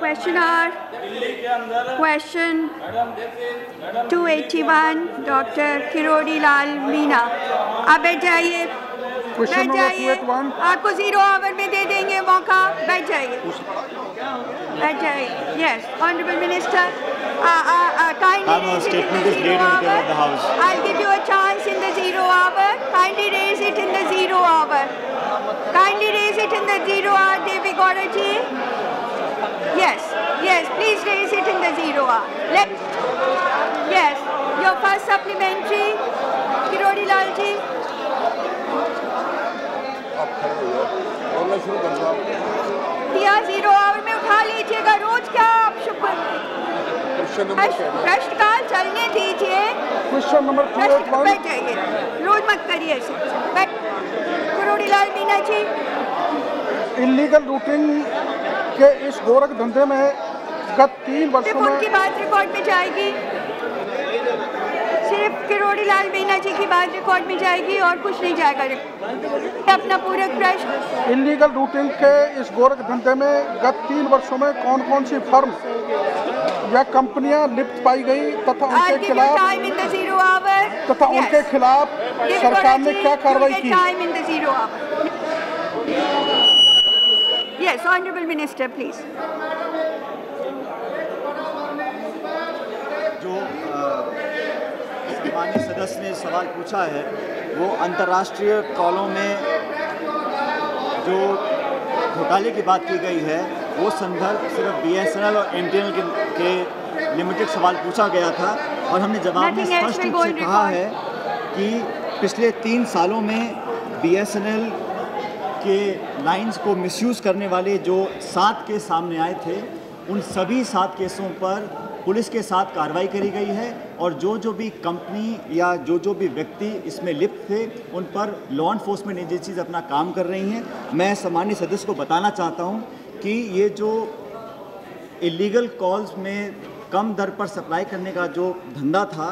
Questioner. Question 281, Dr. Kirori Lal Meena. आप बैठ जाइए, बैठ जाइए, आपको 0 आवर में दे देंगे मौका, बैठ जाइए, बैठ जाइए. Yes, Honorable Minister, kindly raise it in the 0 hour. I'll give you a chance in the 0 hour. Kindly raise it in the 0 hour. Kindly raise it in the 0 hour, Devi Gauraji. Yes, yes, please raise it in the 0 hour. Yes, your first supplementary, Kirori Lal ji. दिया 0 our में उठा लीजिएगा. रोज क्या आप प्रश्नकाल चलने दीजिए. Question number 281. बैठ जाइए, रोज मत करिए ऐसे. किरोड़ी लाल मीना जी. इलीगल रूटिंग के इस गोरख धंधे में गत 3 वर्षों में उनकी बात रिकॉर्ड में जाएगी. सिर्फ किरोड़ी लाल मीना जी की बात रिकॉर्ड में जाएगी और कुछ नहीं जाएगा. अपना पूरा प्रश्न. इलीगल रूटिंग के इस गोरख धंधे में गत 3 वर्षों में कौन कौन सी फर्म या कंपनियां लिप्त पाई गई तथा उनके खिलाफ सरकार ने क्या कार्रवाई की? Yes, Honorable Minister, please. जो सम्मानित सदस्य ने सवाल पूछा है वो अंतर्राष्ट्रीय कॉलों में जो घोटाले की बात की गई है वो संदर्भ सिर्फ BSNL और MTNL के लिमिटेड सवाल पूछा गया था और हमने जवाब में स्पष्ट रूप से कहा है कि पिछले 3 सालों में BSNL के लाइंस को मिसयूज़ करने वाले जो 7 केस सामने आए थे उन सभी 7 केसों पर पुलिस के साथ कार्रवाई करी गई है और जो भी कंपनी या जो भी व्यक्ति इसमें लिप्त थे उन पर लॉ एनफोर्समेंट एजेंसीज अपना काम कर रही हैं. मैं सम्मानित सदस्य को बताना चाहता हूं कि ये जो इलीगल कॉल्स में कम दर पर सप्लाई करने का जो धंधा था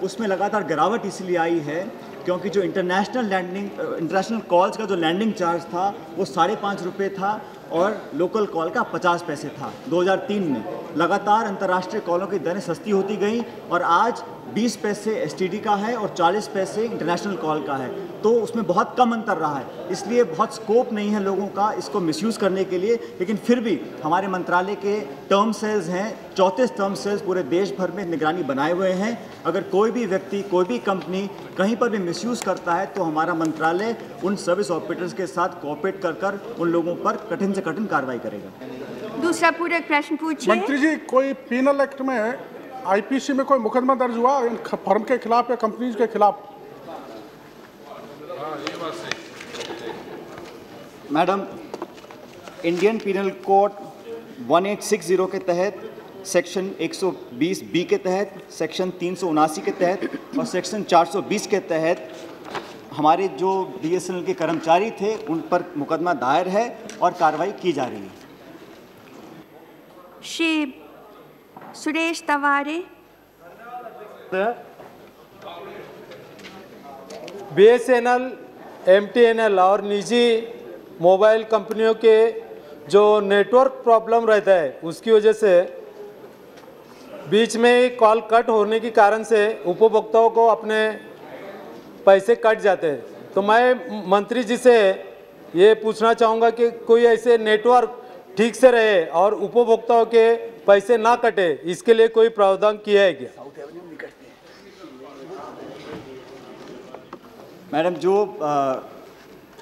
उसमें लगातार गिरावट इसलिए आई है क्योंकि जो इंटरनेशनल कॉल्स का जो लैंडिंग चार्ज था वो 5.5 रुपये था और लोकल कॉल का 50 पैसे था. 2003 में लगातार अंतर्राष्ट्रीय कॉलों की दरें सस्ती होती गई और आज 20 पैसे एसटीडी का है और 40 पैसे इंटरनेशनल कॉल का है. तो उसमें बहुत कम अंतर रहा है, इसलिए बहुत स्कोप नहीं है लोगों का इसको मिसयूज़ करने के लिए. लेकिन फिर भी हमारे मंत्रालय के टर्म सेल्स हैं, 34 टर्म सेल्स पूरे देश भर में निगरानी बनाए हुए हैं. अगर कोई भी व्यक्ति कोई भी कंपनी कहीं पर भी मिसयूज़ करता है तो हमारा मंत्रालय उन सर्विस ऑपरेटर्स के साथ कोऑपरेट कर उन लोगों पर कठिन से कठिन कार्रवाई करेगा. दूसरा पूरक प्रश्न पूछिए. मंत्री जी, कोई पीनल एक्ट में IPC में कोई मुकदमा दर्ज हुआ इन फर्म के खिलाफ या कंपनीज के खिलाफ? मैडम, इंडियन पीनल कोड 1860 के तहत सेक्शन 120B के तहत, सेक्शन 379 के तहत और सेक्शन 420 के तहत हमारे जो BSNL के कर्मचारी थे उन पर मुकदमा दायर है और कार्रवाई की जा रही है. श्री सुरेश तवारे. BSNL, MTNL और निजी मोबाइल कंपनियों के जो नेटवर्क प्रॉब्लम रहता है उसकी वजह से बीच में कॉल कट होने के कारण से उपभोक्ताओं को अपने पैसे कट जाते हैं. तो मैं मंत्री जी से ये पूछना चाहूँगा कि कोई ऐसे नेटवर्क ठीक से रहे और उपभोक्ताओं के पैसे ना कटे, इसके लिए कोई प्रावधान किया है क्या? मैडम, जो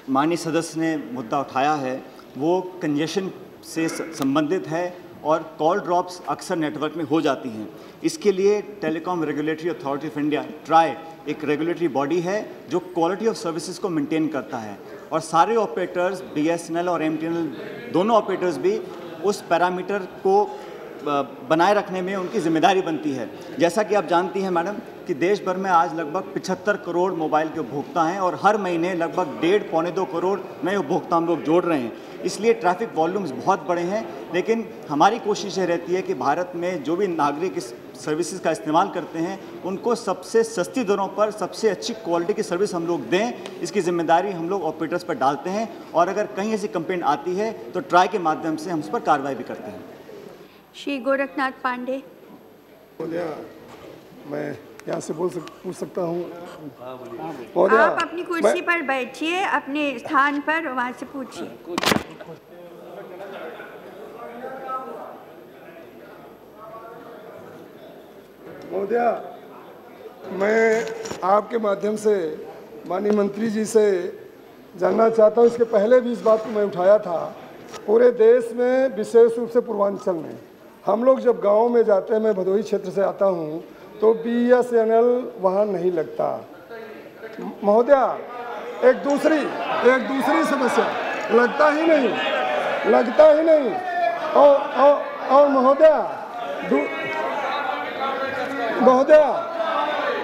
माननीय सदस्य ने मुद्दा उठाया है वो कंजेशन से संबंधित है और कॉल ड्रॉप्स अक्सर नेटवर्क में हो जाती हैं. इसके लिए telecom regulatory authority of India try एक रेगुलेटरी बॉडी है जो क्वालिटी ऑफ सर्विसेज को मेंटेन करता है और सारे ऑपरेटर्स BSNL और MTNL दोनों ऑपरेटर्स भी उस पैरामीटर को बनाए रखने में उनकी जिम्मेदारी बनती है. जैसा कि आप जानती हैं मैडम कि देश भर में आज लगभग 75 करोड़ मोबाइल के उपभोक्ता हैं और हर महीने लगभग 1.5-2 करोड़ नए उपभोक्ता हम लोग जोड़ रहे हैं. इसलिए ट्रैफिक वॉल्यूम्स बहुत बड़े हैं. लेकिन हमारी कोशिश ये रहती है कि भारत में जो भी नागरिक इस सर्विसेज का इस्तेमाल करते हैं उनको सबसे सस्ती दरों पर सबसे अच्छी क्वालिटी की सर्विस हम लोग दें. इसकी जिम्मेदारी हम लोग ऑपरेटर्स पर डालते हैं और अगर कहीं ऐसी कंप्लेंट आती है तो ट्राई के माध्यम से हम उस पर कार्रवाई भी करते हैं. श्री गोरखनाथ पांडे। मैं यहाँ से पूछ सकता हूँ? आप अपनी कुर्सी पर बैठिए, अपने स्थान पर, वहाँ से पूछिए। महोदया, मैं आपके माध्यम से माननीय मंत्री जी से जानना चाहता हूँ, इसके पहले भी इस बात को मैं उठाया था, पूरे देश में विशेष रूप से पूर्वांचल में हम लोग जब गांव में जाते हैं, मैं भदोही क्षेत्र से आता हूँ, तो BSNL वहाँ नहीं लगता। महोदया, एक दूसरी समस्या, लगता ही नहीं। और महोदया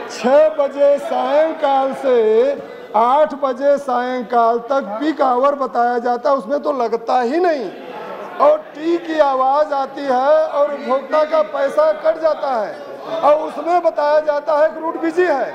6 बजे सायंकाल से 8 बजे सायंकाल तक पीक आवर बताया जाता है, उसमें तो लगता ही नहीं। और टी की आवाज आती है और उपभोक्ता का पैसा कट जाता है और उसमें बताया जाता है कि रूट बिजी है।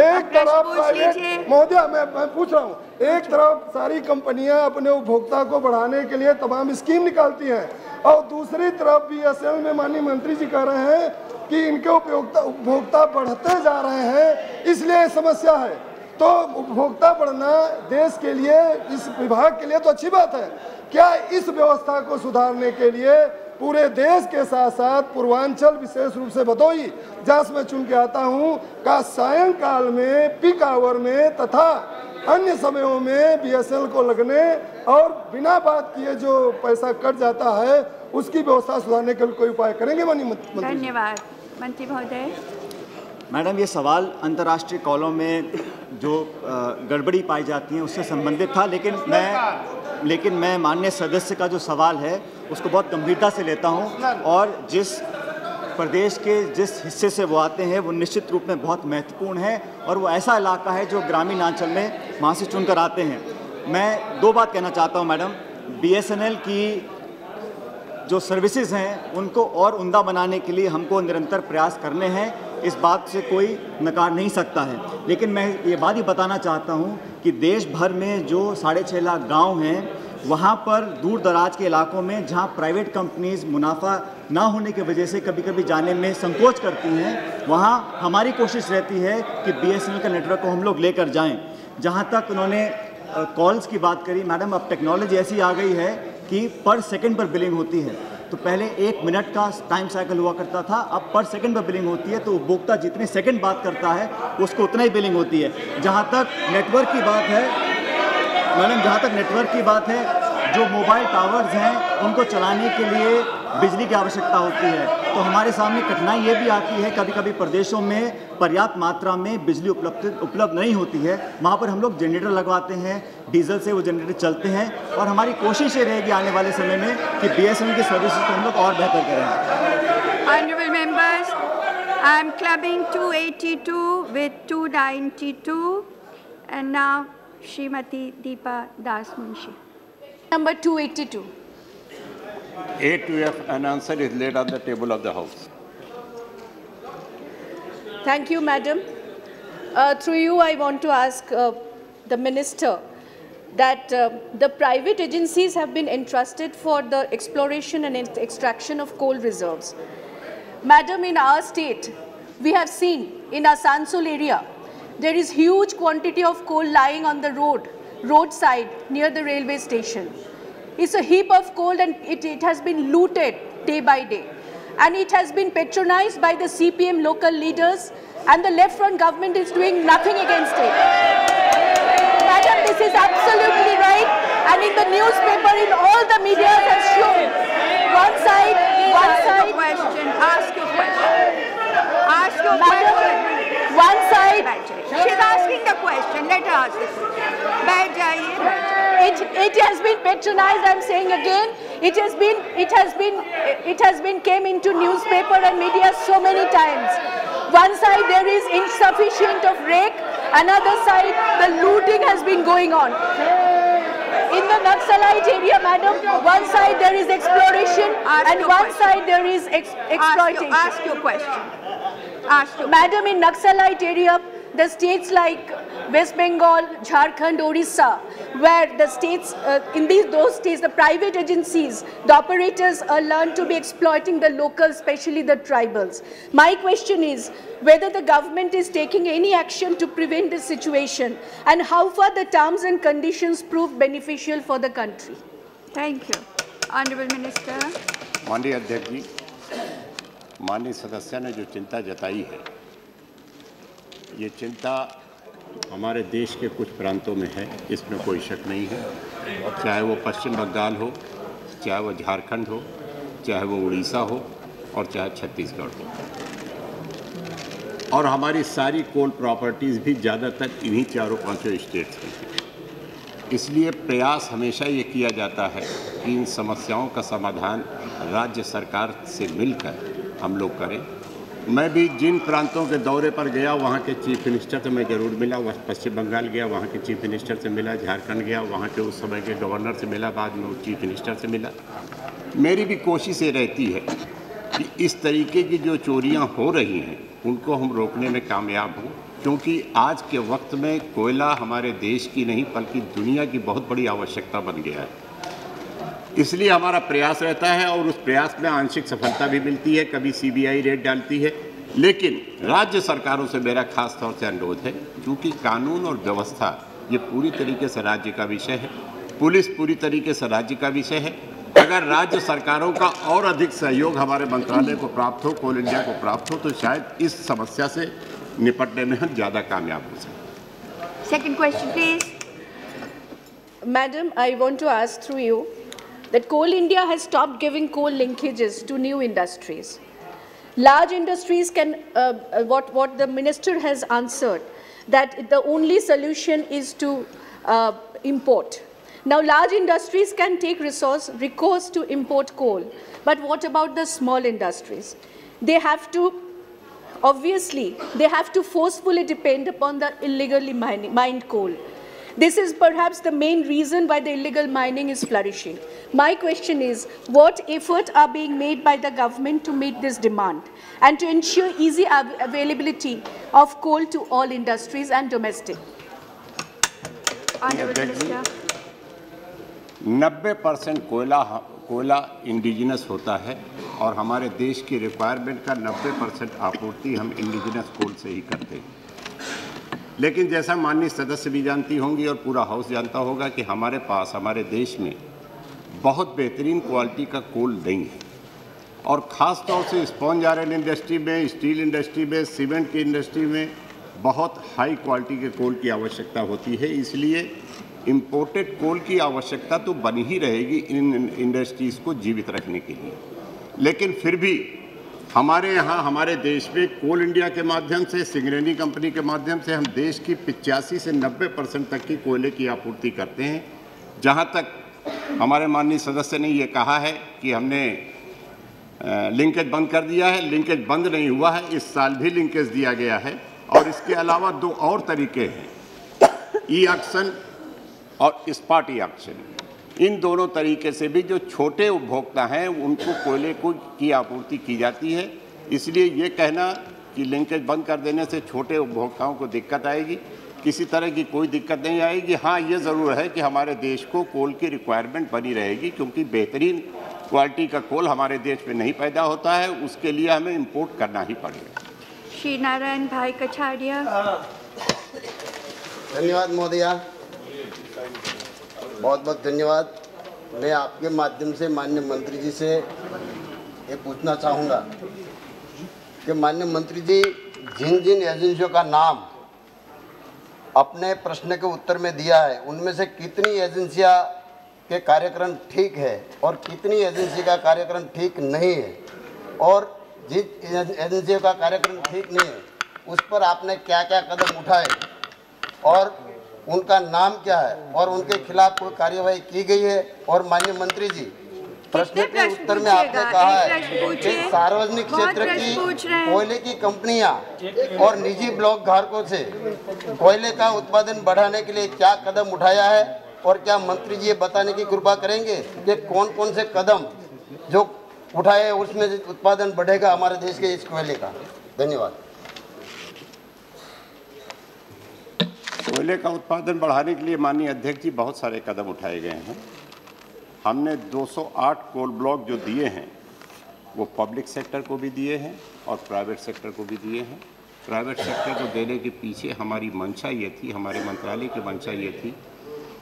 एक तरफ प्राइवेट, महोदया मैं पूछ रहा हूँ, एक तरफ सारी कंपनियां अपने उपभोक्ता को बढ़ाने के लिए तमाम स्कीम निकालती हैं और दूसरी तरफ BSNL में माननीय मंत्री जी कह रहे हैं कि इनके उपभोक्ता बढ़ते जा रहे हैं, इसलिए समस्या है। तो उपभोक्ता बढ़ना देश के लिए, इस विभाग के लिए तो अच्छी बात है। क्या इस व्यवस्था को सुधारने के लिए पूरे देश के साथ साथ पूर्वांचल, विशेष रूप से भदोही, जहाँ से मैं चुन के आता हूँ, का सायंकाल में, पीक आवर में तथा अन्य समयों में BSNL को लगने और बिना बात किए जो पैसा कट जाता है, उसकी व्यवस्था सुधारने के लिए कोई उपाय करेंगे माननीय मंत्री? धन्यवाद। मंत्री महोदय। मैडम, ये सवाल अंतर्राष्ट्रीय कॉलों में जो गड़बड़ी पाई जाती है उससे संबंधित था, लेकिन मैं माननीय सदस्य का जो सवाल है उसको बहुत गंभीरता से लेता हूं और जिस प्रदेश के जिस हिस्से से वो आते हैं वो निश्चित रूप में बहुत महत्वपूर्ण है और वो ऐसा इलाका है जो ग्रामीण अंचल में वहाँ से चुनकर आते हैं। मैं 2 बात कहना चाहता हूँ मैडम। BSNL की जो सर्विसेज हैं उनको और उम्दा बनाने के लिए हमको निरंतर प्रयास करने हैं, इस बात से कोई नकार नहीं सकता है। लेकिन मैं ये बात ही बताना चाहता हूँ कि देश भर में जो 6.5 लाख गांव हैं, वहाँ पर दूर दराज के इलाकों में जहाँ प्राइवेट कंपनीज मुनाफा ना होने की वजह से कभी कभी जाने में संकोच करती हैं, वहाँ हमारी कोशिश रहती है कि BSNL का नेटवर्क को हम लोग लेकर जाएं। जहाँ तक उन्होंने कॉल्स की बात करी, मैडम अब टेक्नोलॉजी ऐसी आ गई है कि पर सेकंड पर बिलिंग होती है। तो पहले 1 मिनट का टाइम साइकिल हुआ करता था, अब पर सेकंड पर बिलिंग होती है, तो उपभोक्ता जितने सेकंड बात करता है उसको उतना ही बिलिंग होती है। जहाँ तक नेटवर्क की बात है मैडम, जो मोबाइल टावर्स हैं उनको चलाने के लिए बिजली की आवश्यकता होती है, तो हमारे सामने कठिनाई ये भी आती है, कभी कभी प्रदेशों में पर्याप्त मात्रा में बिजली उपलब्ध नहीं होती है। वहाँ पर हम लोग जनरेटर लगवाते हैं, डीजल से वो जनरेटर चलते हैं और हमारी कोशिश ये रहेगी आने वाले समय में कि BSNL की सर्विसेज को हम लोग और बेहतर करें। Honorable members, I am clubbing 282 with 292 and now Srimati Deepa Das Munshi. Number 282. A2F, an answer is laid on the table of the House. Thank you, Madam. Through you, I want to ask the Minister that the private agencies have been entrusted for the exploration and extraction of coal reserves. Madam, in our state, we have seen in Asansol area, there is huge quantity of coal lying on the roadside near the railway station. It's a heap of coal and it has been looted day by day. And it has been patronized by the CPM local leaders and the left front government is doing nothing against it. Madam, this is absolutely right. And in the newspaper, in all the media has shown one side. Ask your question. Ask your question. One side. She's asking the question. Let her ask the question. बैठ जाइए, बैठ जाइए. It has been patronized. I'm saying again, it has been came into newspaper and media so many times. One side there is insufficient of rake, another side the looting has been going on. In the Naxalite area, madam, one side there is exploration and one side there is exploitation. Ask your question. Madam, in Naxalite area, the states like West Bengal, Jharkhand, Orissa, where the states, in those states, the private agencies, the operators learn to be exploiting the locals, especially the tribals. My question is whether the government is taking any action to prevent this situation and how far the terms and conditions prove beneficial for the country. Thank you. Honorable Minister. माननीय अध्यक्ष जी, माननीय सदस्य ने जो चिंता जताई है, ये चिंता हमारे देश के कुछ प्रांतों में है, इसमें कोई शक नहीं है। चाहे वो पश्चिम बंगाल हो, चाहे वो झारखंड हो, चाहे वो उड़ीसा हो और चाहे छत्तीसगढ़ हो, और हमारी सारी कोल प्रॉपर्टीज़ भी ज़्यादातर इन्हीं चारों पांचों स्टेट्स में हैं। इसलिए प्रयास हमेशा ये किया जाता है कि इन समस्याओं का समाधान राज्य सरकार से मिलकर हम लोग करें। मैं भी जिन प्रांतों के दौरे पर गया वहाँ के चीफ मिनिस्टर से मैं ज़रूर मिला। पश्चिम बंगाल गया, वहाँ के चीफ मिनिस्टर से मिला। झारखंड गया, वहाँ के उस समय के गवर्नर से मिला, बाद में चीफ मिनिस्टर से मिला। मेरी भी कोशिश ये रहती है कि इस तरीके की जो चोरियाँ हो रही हैं उनको हम रोकने में कामयाब हों, क्योंकि आज के वक्त में कोयला हमारे देश की नहीं बल्कि दुनिया की बहुत बड़ी आवश्यकता बन गया है। इसलिए हमारा प्रयास रहता है और उस प्रयास में आंशिक सफलता भी मिलती है। कभी सीबीआई रेड डालती है, लेकिन राज्य सरकारों से मेरा खास तौर से अनुरोध है, क्योंकि कानून और व्यवस्था ये पूरी तरीके से राज्य का विषय है, पुलिस पूरी तरीके से राज्य का विषय है। अगर राज्य सरकारों का और अधिक सहयोग हमारे मंत्रालय को प्राप्त हो, कोल इंडिया को प्राप्त हो, तो शायद इस समस्या से निपटने में हम ज़्यादा कामयाब हो सकें। Second question, please. Madam, I want to ask through you that Coal India has stopped giving coal linkages to new industries. Large industries can, what the minister has answered, that the only solution is to import. Now, large industries can take recourse to import coal, but what about the small industries? They have to, obviously, they have to forcefully depend upon the illegally mined coal. This is perhaps the main reason why the illegal mining is flourishing. My question is, what efforts are being made by the government to meet this demand and to ensure easy availability of coal to all industries and domestic? Honorable Minister. 90% कोयला indigenous होता है और हमारे देश की requirement का 90% आपूर्ति हम इंडिजिनस कोल से ही करते हैं। लेकिन जैसा माननीय सदस्य भी जानती होंगी और पूरा हाउस जानता होगा कि हमारे पास हमारे देश में बहुत बेहतरीन क्वालिटी का कोल नहीं है, और ख़ास तौर से स्पॉन्ज आयरन इंडस्ट्री में, स्टील इंडस्ट्री में, सीमेंट की इंडस्ट्री में बहुत हाई क्वालिटी के कोल की आवश्यकता होती है। इसलिए इम्पोर्टेड कोल की आवश्यकता तो बनी ही रहेगी इन इंडस्ट्रीज़ को जीवित रखने के लिए। लेकिन फिर भी हमारे यहाँ हमारे देश में कोल इंडिया के माध्यम से, सिंगरेनी कंपनी के माध्यम से हम देश की 85 से 90% तक की कोयले की आपूर्ति करते हैं। जहाँ तक हमारे माननीय सदस्य ने ये कहा है कि हमने लिंकेज बंद कर दिया है, लिंकेज बंद नहीं हुआ है, इस साल भी लिंकेज दिया गया है। और इसके अलावा 2 और तरीके हैं, ई ऑक्शन और स्पॉट ई ऑक्शन। इन दोनों तरीके से भी जो छोटे उपभोक्ता हैं उनको कोयले की आपूर्ति की जाती है। इसलिए ये कहना कि लिंकेज बंद कर देने से छोटे उपभोक्ताओं को दिक्कत आएगी, किसी तरह की कोई दिक्कत नहीं आएगी। हाँ, ये ज़रूर है कि हमारे देश को कोल की रिक्वायरमेंट बनी रहेगी, क्योंकि बेहतरीन क्वालिटी का कोल हमारे देश में नहीं पैदा होता है, उसके लिए हमें इम्पोर्ट करना ही पड़ेगा। श्री नारायण भाई कछाड़िया। धन्यवाद महोदया, बहुत बहुत धन्यवाद। मैं आपके माध्यम से माननीय मंत्री जी से ये पूछना चाहूँगा कि माननीय मंत्री जी, जिन जिन एजेंसियों का नाम अपने प्रश्न के उत्तर में दिया है, उनमें से कितनी एजेंसियाँ के कार्यक्रम ठीक है और कितनी एजेंसी का कार्यक्रम ठीक नहीं है, और जिस एजेंसियों का कार्यक्रम ठीक नहीं है उस पर आपने क्या क्या कदम उठाए और उनका नाम क्या है और उनके खिलाफ कोई कार्यवाही की गई है। और माननीय मंत्री जी, प्रश्न के उत्तर में आपने कहा है कि सार्वजनिक क्षेत्र की कोयले की कंपनियां और निजी ब्लॉक धारकों से कोयले का उत्पादन बढ़ाने के लिए क्या कदम उठाया है, और क्या मंत्री जी ये बताने की कृपा करेंगे कि कौन कौन से कदम जो उठाए उसमें उत्पादन बढ़ेगा हमारे देश के इस कोयले का। धन्यवाद। कोयले का उत्पादन बढ़ाने के लिए माननीय अध्यक्ष जी बहुत सारे कदम उठाए गए हैं। हमने 208 कोल ब्लॉक जो दिए हैं वो पब्लिक सेक्टर को भी दिए हैं और प्राइवेट सेक्टर को भी दिए हैं। प्राइवेट सेक्टर को देने के पीछे हमारी मंशा ये थी, हमारे मंत्रालय की मंशा ये थी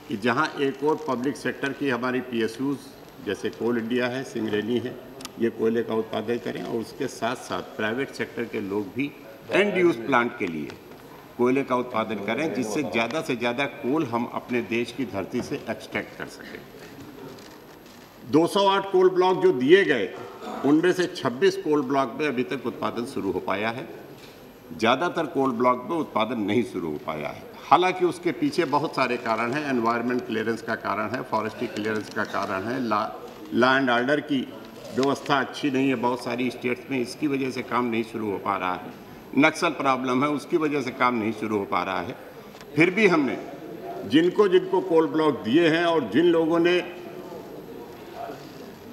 कि जहां एक और पब्लिक सेक्टर की हमारी PSUs जैसे कोल इंडिया है, सिंगरेनी है, ये कोयले का उत्पादन करें और उसके साथ साथ प्राइवेट सेक्टर के लोग भी एंड यूज प्लांट के लिए कोयले का उत्पादन करें, जिससे ज़्यादा से ज़्यादा कोल हम अपने देश की धरती से एक्सट्रैक्ट कर सकें। 208 कोल ब्लॉक जो दिए गए उनमें से 26 कोल ब्लॉक में अभी तक उत्पादन शुरू हो पाया है। ज़्यादातर कोल ब्लॉक में उत्पादन नहीं शुरू हो पाया है। हालांकि उसके पीछे बहुत सारे कारण हैं। एनवायरनमेंट क्लियरेंस का कारण है, फॉरेस्ट्री क्लियरेंस का कारण है, लॉ एंड ऑर्डर की व्यवस्था अच्छी नहीं है बहुत सारी स्टेट्स में, इसकी वजह से काम नहीं शुरू हो पा रहा है। नक्सल प्रॉब्लम है, उसकी वजह से काम नहीं शुरू हो पा रहा है। फिर भी हमने जिनको जिनको कोल ब्लॉक दिए हैं और जिन लोगों ने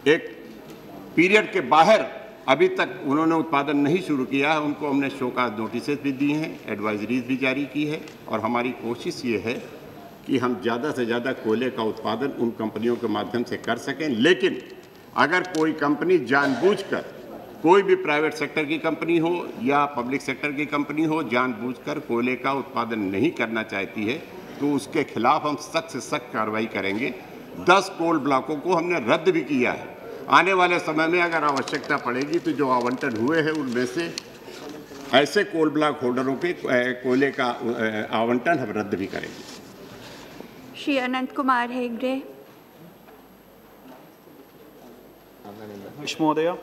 एक पीरियड के बाहर अभी तक उन्होंने उत्पादन नहीं शुरू किया है, उनको हमने शोकाज नोटिसेस भी दिए हैं, एडवाइजरीज भी जारी की है। और हमारी कोशिश ये है कि हम ज़्यादा से ज़्यादा कोयले का उत्पादन उन कंपनियों के माध्यम से कर सकें। लेकिन अगर कोई कंपनी जानबूझकर, कोई भी प्राइवेट सेक्टर की कंपनी हो या पब्लिक सेक्टर की कंपनी हो, जानबूझकर कोयले का उत्पादन नहीं करना चाहती है तो उसके खिलाफ हम सख्त से सख्त कार्रवाई करेंगे। 10 कोल ब्लॉकों को हमने रद्द भी किया है। आने वाले समय में अगर आवश्यकता पड़ेगी तो जो आवंटन हुए हैं उनमें से ऐसे कोल ब्लॉक होल्डरों के कोयले का आवंटन हम रद्द भी करेंगे। श्री अनंत कुमार हेगड़े। महोदय,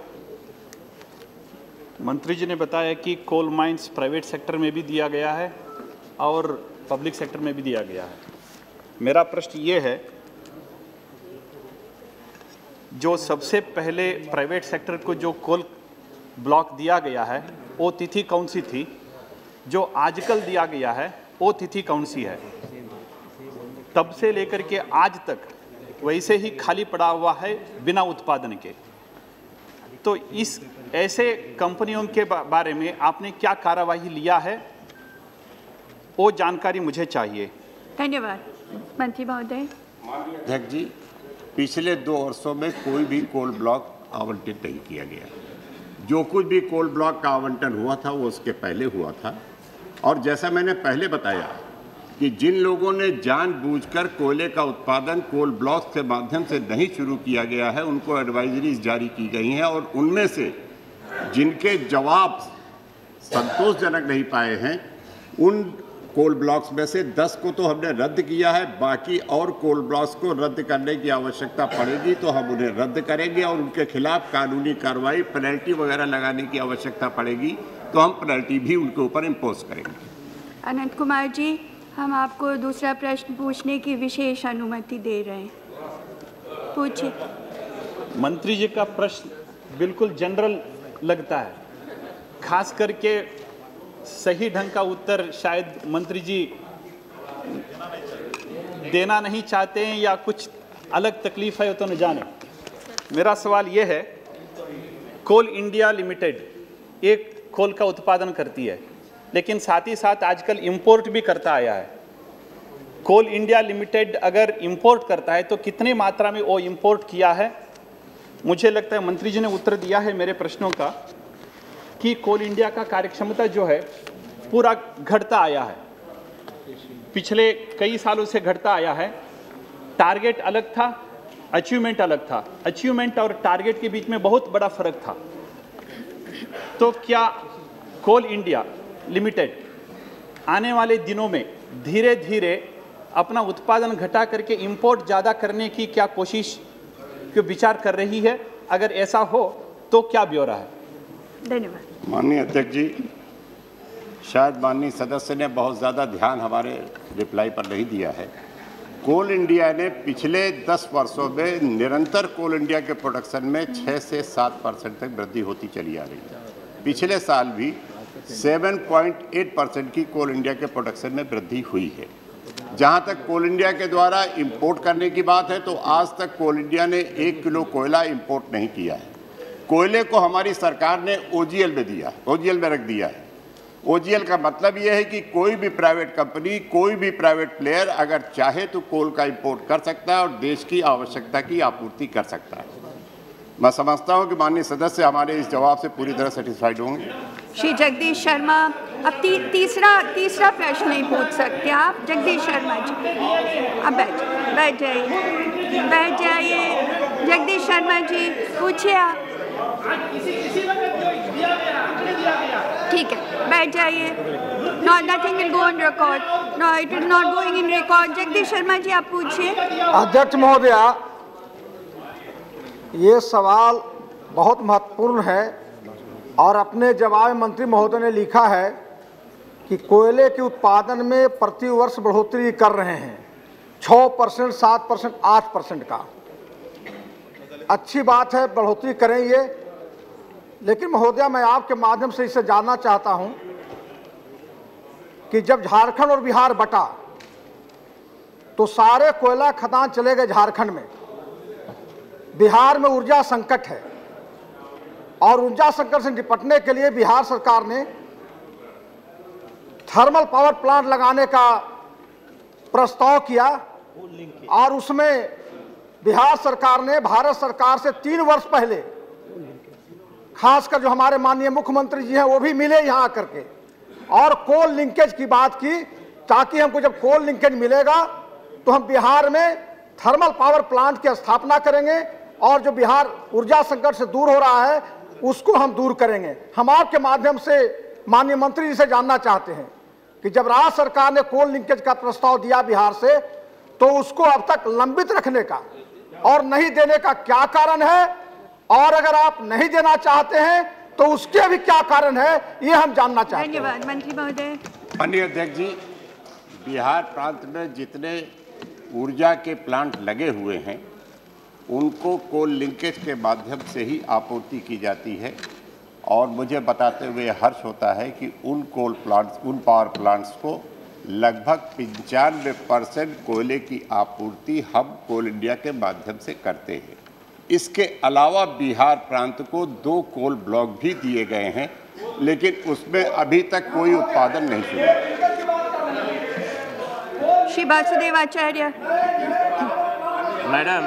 मंत्री जी ने बताया कि कोल माइंस प्राइवेट सेक्टर में भी दिया गया है और पब्लिक सेक्टर में भी दिया गया है। मेरा प्रश्न ये है, जो सबसे पहले प्राइवेट सेक्टर को जो कोल ब्लॉक दिया गया है वो तिथि कौन सी थी? जो आजकल दिया गया है वो तिथि कौन सी है? तब से लेकर के आज तक वैसे ही खाली पड़ा हुआ है बिना उत्पादन के। तो इस ऐसे कंपनियों के बारे में आपने क्या कार्रवाई लिया है, वो जानकारी मुझे चाहिए। धन्यवाद। मंत्री महोदय। अध्यक्ष जी, पिछले 2 वर्षों में कोई भी कोल ब्लॉक आवंटित नहीं किया गया। जो कुछ भी कोल ब्लॉक का आवंटन हुआ था वो उसके पहले हुआ था। और जैसा मैंने पहले बताया कि जिन लोगों ने जानबूझकर कोयले का उत्पादन कोल ब्लॉक के माध्यम से नहीं शुरू किया गया है उनको एडवाइजरीज जारी की गई हैं और उनमें से जिनके जवाब संतोषजनक नहीं पाए हैं उन कोल ब्लॉक्स में से 10 को तो हमने रद्द किया है। बाकी और कोल ब्लॉक्स को रद्द करने की आवश्यकता पड़ेगी तो हम उन्हें रद्द करेंगे और उनके खिलाफ कानूनी कार्रवाई, पेनल्टी वगैरह लगाने की आवश्यकता पड़ेगी तो हम पेनल्टी भी उनके ऊपर इम्पोज करेंगे। अनंत कुमार जी, हम आपको दूसरा प्रश्न पूछने की विशेष अनुमति दे रहे हैं, पूछिए। मंत्री जी का प्रश्न बिल्कुल जनरल लगता है, खास करके सही ढंग का उत्तर शायद मंत्री जी देना नहीं चाहते हैं या कुछ अलग तकलीफ है तो न जाने। मेरा सवाल ये है, कोल इंडिया लिमिटेड एक कोल का उत्पादन करती है लेकिन साथ ही साथ आजकल इंपोर्ट भी करता आया है। कोल इंडिया लिमिटेड अगर इंपोर्ट करता है तो कितनी मात्रा में वो इंपोर्ट किया है? मुझे लगता है मंत्री जी ने उत्तर दिया है मेरे प्रश्नों का कि कोल इंडिया का कार्यक्षमता जो है पूरा घटता आया है, पिछले कई सालों से घटता आया है। टारगेट अलग था, अचीवमेंट अलग था। अचीवमेंट और टारगेट के बीच में बहुत बड़ा फर्क था। तो क्या कोल इंडिया लिमिटेड आने वाले दिनों में धीरे धीरे अपना उत्पादन घटा करके इंपोर्ट ज़्यादा करने की क्या कोशिश के विचार कर रही है? अगर ऐसा हो तो क्या ब्यौरा है? धन्यवाद। माननीय अध्यक्ष जी, शायद माननीय सदस्य ने बहुत ज़्यादा ध्यान हमारे रिप्लाई पर नहीं दिया है। कोल इंडिया ने पिछले 10 वर्षों में निरंतर कोल इंडिया के प्रोडक्शन में 6 से 7% तक वृद्धि होती चली आ रही है। पिछले साल भी 7.8% की कोल इंडिया के प्रोडक्शन में वृद्धि हुई है। जहाँ तक कोल इंडिया के द्वारा इंपोर्ट करने की बात है तो आज तक कोल इंडिया ने 1 किलो कोयला इंपोर्ट नहीं किया है। कोयले को हमारी सरकार ने OGL में दिया, OGL में रख दिया है। OGL का मतलब यह है कि कोई भी प्राइवेट कंपनी, कोई भी प्राइवेट प्लेयर अगर चाहे तो कोल का इंपोर्ट कर सकता है और देश की आवश्यकता की आपूर्ति कर सकता है। मैं समझता हूं कि माननीय सदस्य हमारे इस जवाब से पूरी तरह सेटिस्फाइड होंगे। श्री जगदीश शर्मा, अब तीसरा प्रश्न नहीं पूछ सकते आप। जगदीश शर्मा जी, अब बैठ जाइए। जगदीश शर्मा जी पूछिए आप। ठीक है, बैठ जाइए। Nothing will go on record. No, it is not going in record. Jagdish Sharma ji आप पूछिए। अध्यक्ष महोदया, ये सवाल बहुत महत्वपूर्ण है और अपने जवाब में मंत्री महोदय ने लिखा है कि कोयले के उत्पादन में प्रति वर्ष बढ़ोतरी कर रहे हैं 6%, 7%, 8% का। अच्छी बात है, बढ़ोतरी करें ये। लेकिन महोदया, मैं आपके माध्यम से इसे जानना चाहता हूं कि जब झारखंड और बिहार बटा तो सारे कोयला खदान चले गए झारखंड में। बिहार में ऊर्जा संकट है और ऊर्जा संकट से निपटने के लिए बिहार सरकार ने थर्मल पावर प्लांट लगाने का प्रस्ताव किया और उसमें बिहार सरकार ने भारत सरकार से 3 वर्ष पहले, खासकर जो हमारे माननीय मुख्यमंत्री जी हैं वो भी मिले यहाँ आकर के और कोल लिंकेज की बात की, ताकि हमको जब कोल लिंकेज मिलेगा तो हम बिहार में थर्मल पावर प्लांट की स्थापना करेंगे और जो बिहार ऊर्जा संकट से दूर हो रहा है उसको हम दूर करेंगे। हम आपके माध्यम से माननीय मंत्री जी से जानना चाहते हैं कि जब राज्य सरकार ने कोल लिंकेज का प्रस्ताव दिया बिहार से, तो उसको अब तक लंबित रखने का और नहीं देने का क्या कारण है, और अगर आप नहीं देना चाहते हैं तो उसके भी क्या कारण है, ये हम जानना चाहते हैं। धन्यवाद मंत्री महोदय। माननीय अध्यक्ष जी, बिहार प्रांत में जितने ऊर्जा के प्लांट लगे हुए हैं उनको कोल लिंकेज के माध्यम से ही आपूर्ति की जाती है और मुझे बताते हुए हर्ष होता है कि उन पावर प्लांट्स को लगभग 95% कोयले की आपूर्ति हम कोल इंडिया के माध्यम से करते हैं। इसके अलावा बिहार प्रांत को 2 कोल ब्लॉक भी दिए गए हैं, लेकिन उसमें अभी तक कोई उत्पादन नहीं शुरू। श्री वासुदेव आचार्य। मैडम,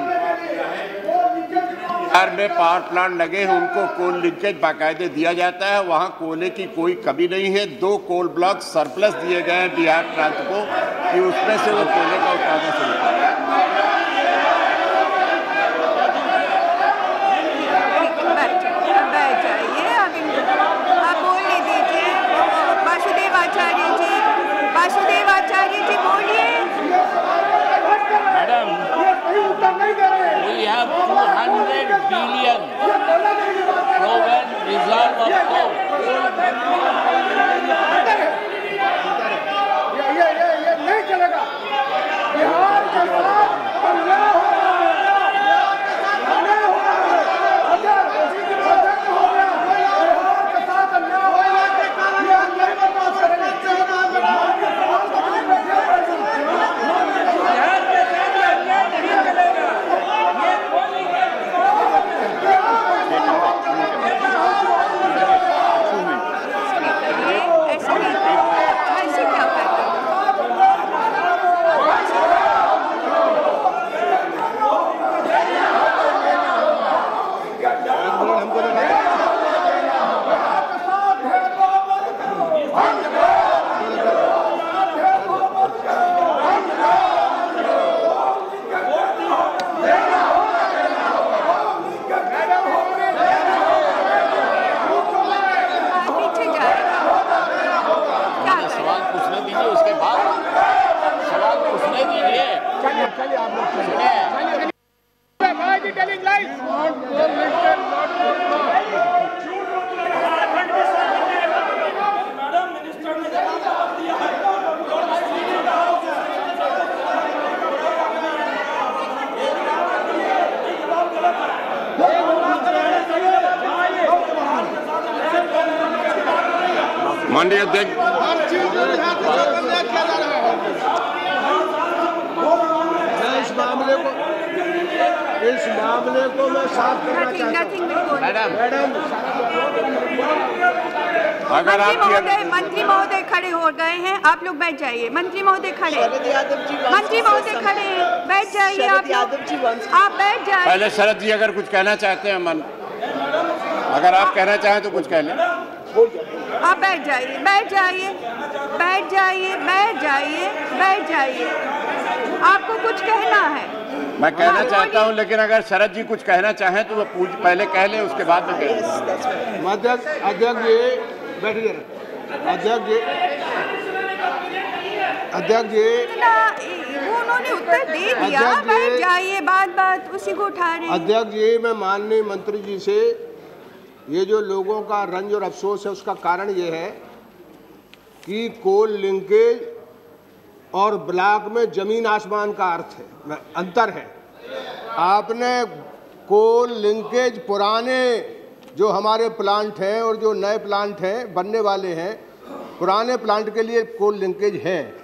बिहार में पावर प्लांट लगे हैं उनको कोल लिंकेज बाकायदे दिया जाता है, वहाँ कोयले की कोई कमी नहीं है। 2 कोल ब्लॉक सरप्लस दिए गए हैं बिहार प्रांत को कि उसमें से वो कोयले का उत्पादन शुरू करें। बैठ जाइए, आप बोलने दीजिए। वासुदेव आचार्य जी बोलिए। Madam, we have 200 billion proven reserve of coal. ये नहीं चलेगा। बिहार के साथ अन्याय हो रहा है, अन्याय हो रहा है। अध्यक्ष हो गया, बिहार के साथ अन्याय हो रहा है, ये हम नहीं बर्दाश्त करेंगे। माननीय अध्यक्ष, इस मामले को इस मामले को मैं साफ करना चाहता हूं। मैडम, अगर मंत्री महोदय खड़े हो गए हैं, आप लोग बैठ जाइए। मंत्री महोदय खड़े, मंत्री महोदय खड़े हैं, बैठ जाइए आप बैठ जाइए। पहले शरद जी अगर कुछ कहना चाहते हैं, अगर आप कहना चाहें तो कुछ कह लें। आप बैठ जाइए, बैठ जाइए, बैठ जाइए, बैठ जाइए, बैठ जाइए। आपको कुछ कहना है? मैं कहना चाहता हूं, लेकिन अगर शरद जी कुछ कहना चाहें तो वो पहले कह लें, उसके बाद में कहें। अध्यक्ष जी बैठिए। अध्यक्ष जी उन्होंने उत्तर दे दिया, बैठ जाइए, बात उसी को उठा रहे हैं। अध्यक्ष जी, मैं माननीय मंत्री जी से ये जो लोगों का रंज और अफसोस है, उसका कारण ये है कि कोल लिंकेज और ब्लॉक में जमीन आसमान का अंतर है। आपने कोल लिंकेज पुराने जो हमारे प्लांट हैं और जो नए प्लांट हैं बनने वाले हैं, पुराने प्लांट के लिए कोल लिंकेज है,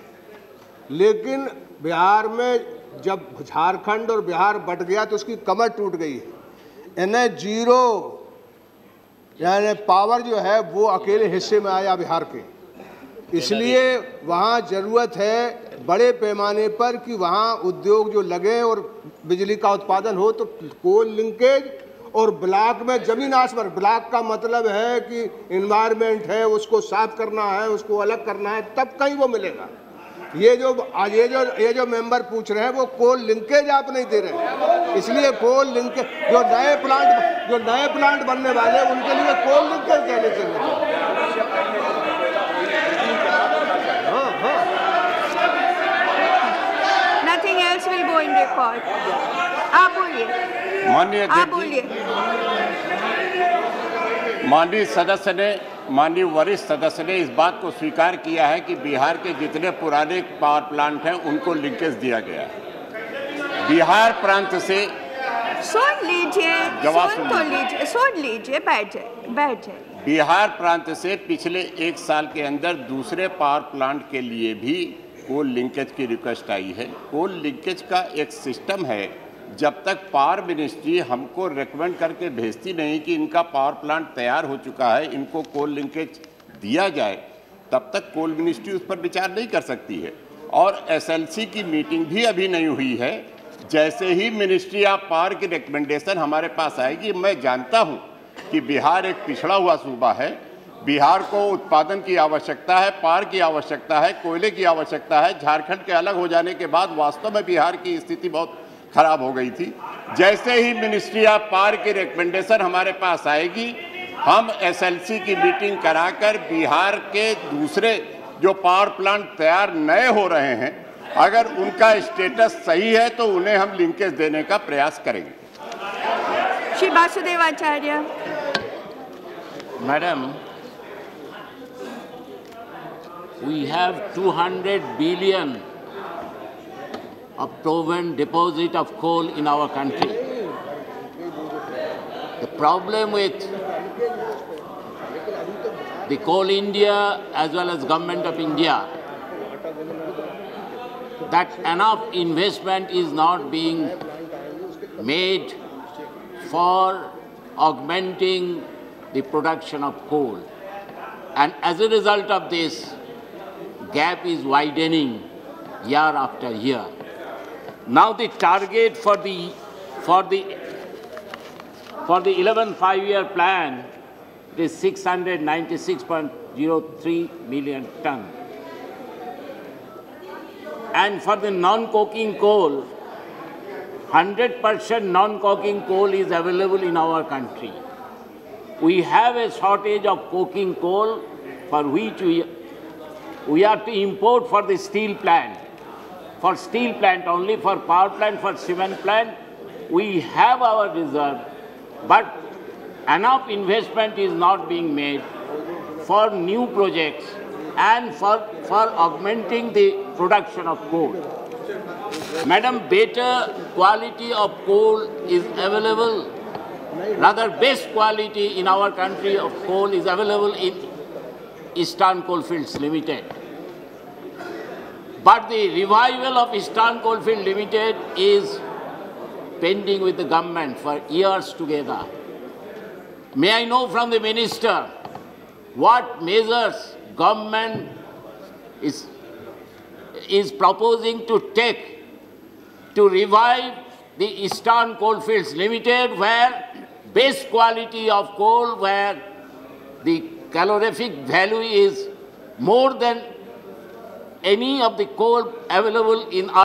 लेकिन बिहार में जब झारखंड और बिहार बट गया तो उसकी कमर टूट गई है। इन्हें जीरो यानी पावर जो है वो अकेले हिस्से में आया बिहार के, इसलिए वहाँ ज़रूरत है बड़े पैमाने पर कि वहाँ उद्योग जो लगे और बिजली का उत्पादन हो। तो कोल लिंकेज और ब्लॉक में जमीन आसमान। ब्लॉक का मतलब है कि इन्वायरमेंट है, उसको साफ करना है, उसको अलग करना है, तब कहीं वो मिलेगा। ये जो मेंबर पूछ रहे हैं वो कोल लिंकेज आप नहीं दे रहे, इसलिए कोल लिंकेज जो नए प्लांट बनने वाले हैं उनके लिए कोल लिंकेज देने चाहिए। Nothing else will go in record. आप बोलिए, आप बोलिए। माननीय वरिष्ठ सदस्य ने इस बात को स्वीकार किया है कि बिहार के जितने पुराने पावर प्लांट हैं उनको लिंकेज दिया गया है। बिहार प्रांत से सुन लीजिए, सुन लीजिए, बैठ जाए। बिहार प्रांत से पिछले 1 साल के अंदर दूसरे पावर प्लांट के लिए भी कोल लिंकेज की रिक्वेस्ट आई है। कोल लिंकेज का एक सिस्टम है, जब तक पावर मिनिस्ट्री हमको रेकमेंड करके भेजती नहीं कि इनका पावर प्लांट तैयार हो चुका है, इनको कोल लिंकेज दिया जाए, तब तक कोल मिनिस्ट्री उस पर विचार नहीं कर सकती है। और एसएलसी की मीटिंग भी अभी नहीं हुई है। जैसे ही मिनिस्ट्री ऑफ पावर की रिकमेंडेशन हमारे पास आएगी, मैं जानता हूं कि बिहार एक पिछड़ा हुआ सूबा है, बिहार को उत्पादन की आवश्यकता है, पावर की आवश्यकता है, कोयले की आवश्यकता है। झारखंड के अलग हो जाने के बाद वास्तव में बिहार की स्थिति बहुत खराब हो गई थी। जैसे ही मिनिस्ट्री ऑफ पावर की रिकमेंडेशन हमारे पास आएगी, हम एसएलसी की मीटिंग कराकर बिहार के दूसरे जो पावर प्लांट तैयार नए हो रहे हैं, अगर उनका स्टेटस सही है तो उन्हें हम लिंकेज देने का प्रयास करेंगे। Shri Vasudevacharya. Madam, we have 200 billion of proven deposit of coal in our country. The problem with the Coal India as well as Government of India, that enough investment is not being made for augmenting the production of coal. And as a result of this, gap is widening year after year. Now the target for the 11th five-year plan is 696.03 million ton. And for the non-coking coal, 100% non-coking coal is available in our country. We have a shortage of coking coal for which we are to import for the steel plant. For steel plant only, for power plant, for cement plant, we have our reserve, but enough investment is not being made for new projects and for augmenting the production of coal. Madam, better quality of coal is available, rather best quality in our country of coal is available in Eastern Coalfields Limited. But the revival of Eastern Coalfield Limited is pending with the government for years together. May I know from the Minister what measures government is proposing to take to revive the Eastern Coalfields Limited, where best quality of coal, where the calorific value is more than any of the coal available in our